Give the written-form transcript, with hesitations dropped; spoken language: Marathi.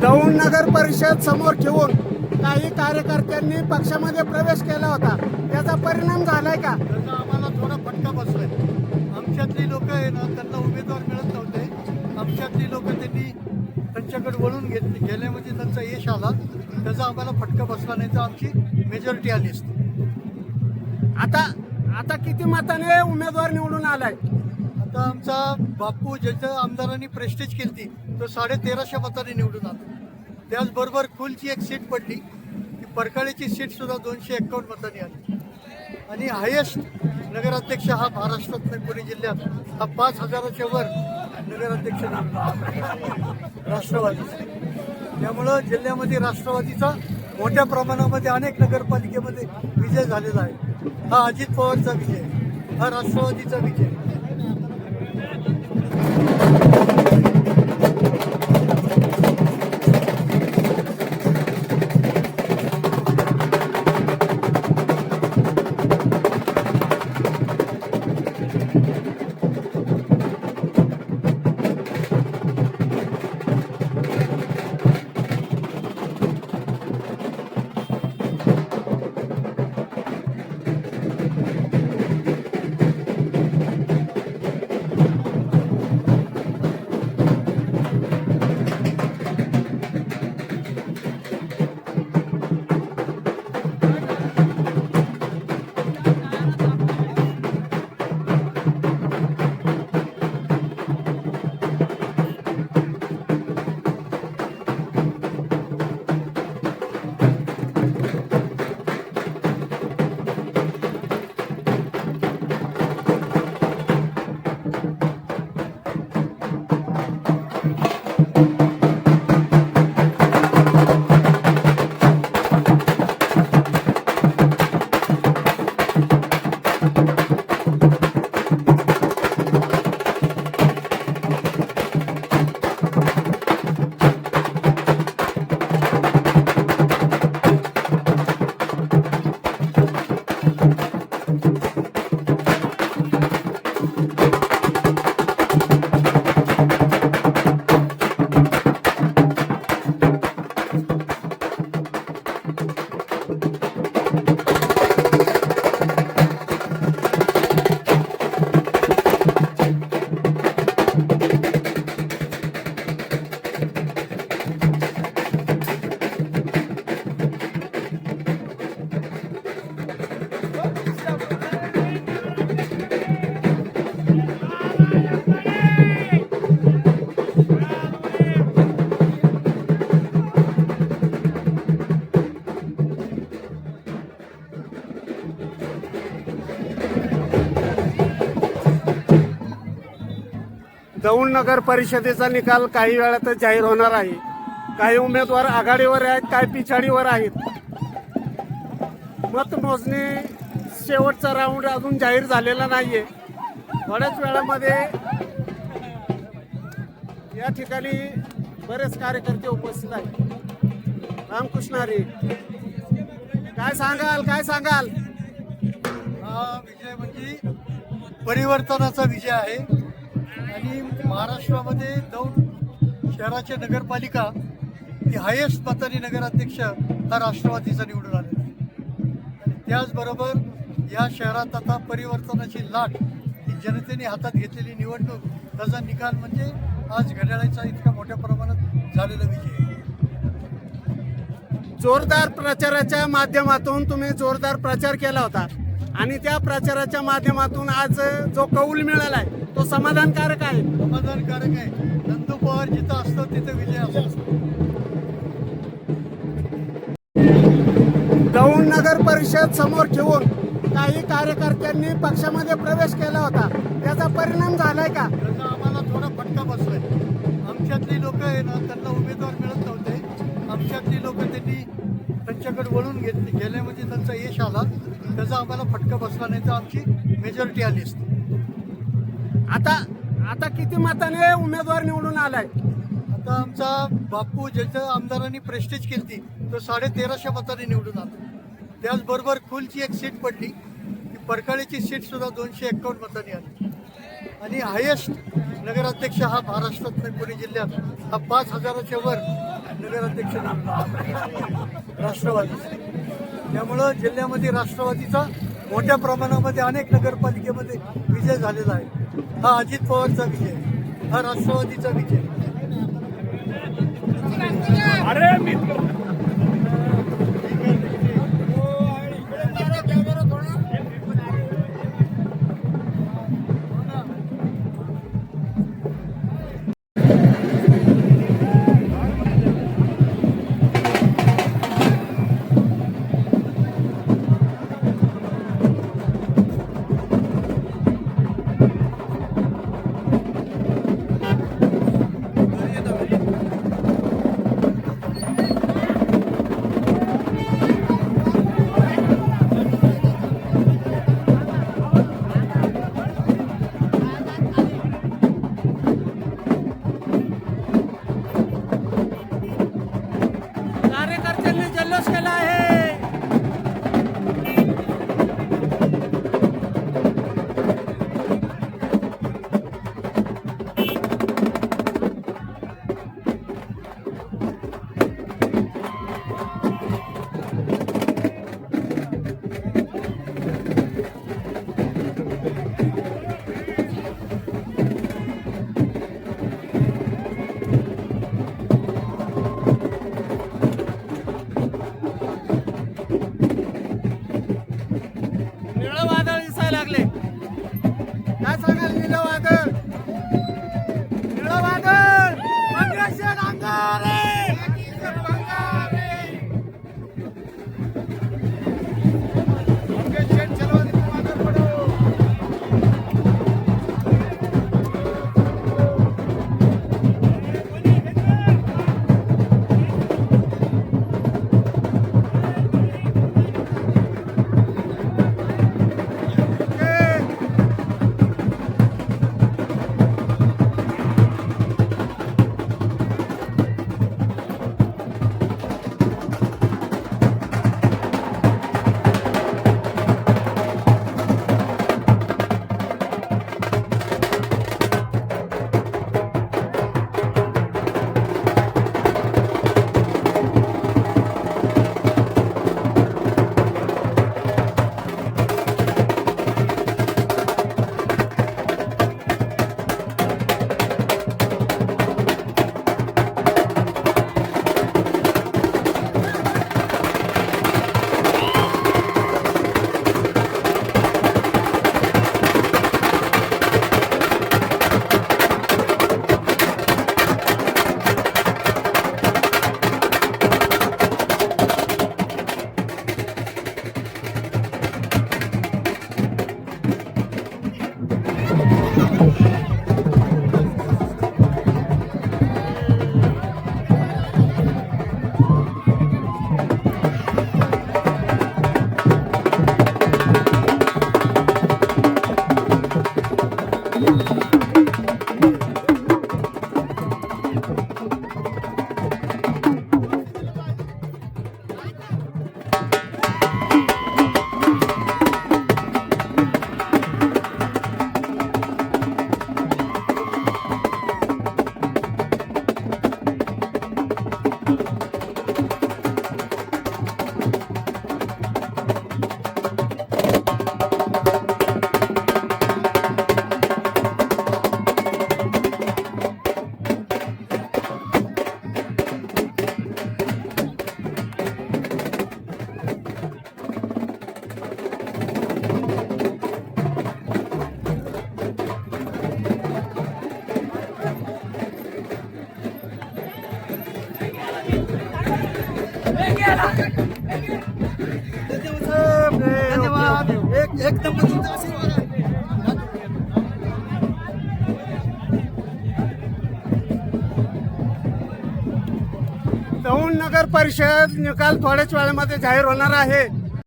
दौंड नगर परिषद समोर ठेवून काही कार्यकर्त्यांनी पक्षामध्ये प्रवेश केला होता, त्याचा परिणाम झालाय का? त्याचा आम्हाला थोडा फटका बसलाय. आमच्यातली लोक आहे ना, त्यांना उमेदवार मिळत नव्हते. आमच्यातली लोक त्यांच्याकडे वळून गेले म्हणजे त्यांचा यश आला. त्याचा आम्हाला फटका बसला, नाही तर आमची मेजॉरिटी आली असती. आता किती मताने उमेदवार निवडून आलाय? आता आमचा बापू ज्याच्या आमदारांनी प्रेस्टेज केली तो 1350 मतांनी निवडून आला. त्याचबरोबर कुलची एक सीट पडली, ती परकाळीची सीट सुद्धा 251 मतांनी आली. आणि हायेस्ट नगराध्यक्ष हा महाराष्ट्रात नाही, पुणे जिल्ह्यात हा 5000च्या वर नगराध्यक्ष राष्ट्रवादी. त्यामुळं जिल्ह्यामध्ये राष्ट्रवादीचा मोठ्या प्रमाणामध्ये अनेक नगरपालिकेमध्ये विजय झालेला आहे. हा अजित पवारचा विजय, हा राष्ट्रवादीचा विजय. दौंड नगर परिषदेचा निकाल काही वेळातच जाहीर होणार आहे. काही उमेदवार आघाडीवर आहेत, काही पिछाडीवर आहेत. मतमोजणी शेवटचा राऊंड अजून जाहीर झालेला नाहीये. थोड्याच वेळामध्ये या ठिकाणी बरेच कार्यकर्ते उपस्थित आहेत. रामकृष्ण हरी, काय सांगाल? हा विजय म्हणजे परिवर्तनाचा विजय आहे. आणि महाराष्ट्रामध्ये दौंड शहराच्या नगरपालिका ही हायेस्ट मतांनी नगराध्यक्ष हा राष्ट्रवादीचा निवडून आलेला आहे. आणि त्याचबरोबर या शहरात आता परिवर्तनाची लाट ही जनतेने हातात घेतलेली निवडणूक, त्याचा निकाल म्हणजे आज घड्याळाचा इतक्या मोठ्या प्रमाणात झालेला विजय आहे. जोरदार प्रचाराच्या माध्यमातून तुम्ही जोरदार प्रचार केला होता आणि त्या प्रचाराच्या माध्यमातून आज जो कौल मिळाला आहे तो समाधानकारक आहे. नंदू पवार जिथं असतो तिथं विजय असतो. दौंड नगर परिषद समोर ठेवून काही कार्यकर्त्यांनी पक्षामध्ये प्रवेश केला होता, त्याचा परिणाम झालाय का? त्याचा आम्हाला थोडा फटका बसलाय. आमच्यातली लोक आहे ना, त्यांना उमेदवार मिळत नव्हते. आमच्यातली लोक त्यांच्याकडे वळून गेले म्हणजे त्यांचा यश आला. त्याचा आम्हाला फटका बसला, नाही तर आमची मेजॉरिटी आली असती. आता किती मताने उमेदवार निवडून आलाय? आता आमचा बापू ज्याच्या आमदारांनी प्रेस्टेज केली तो 1350 मतांनी निवडून आला. त्याचबरोबर कुलची एक सीट पडली, ती परकाळीची सीट सुद्धा 251 मतांनी आली. आणि हायेस्ट नगराध्यक्ष हा महाराष्ट्रात नाही, पुणे जिल्ह्यात हा 5,000च्या वर नगराध्यक्ष राष्ट्रवादी. त्यामुळं जिल्ह्यामध्ये राष्ट्रवादीचा मोठ्या प्रमाणामध्ये अनेक नगरपालिकेमध्ये विजय झालेला आहे. हा अजित पवारचा विजय, हा राष्ट्रवादीचा विजय. कार्यकर्त्यांनी जल्लोष केला आहे. निळं वादळ दिसायला लागले. काय सांगाल निळं वादळ? निळं वादळ मंगेशेठ अंगारे. मंगेशेठ चलो वादळ पडो. धन्यवाद. एक नंबर तुमचा आशीर्वाद आहे. दौंड नगर परिषद निकाल थोड्याच वेळामध्ये जाहीर होणार आहे.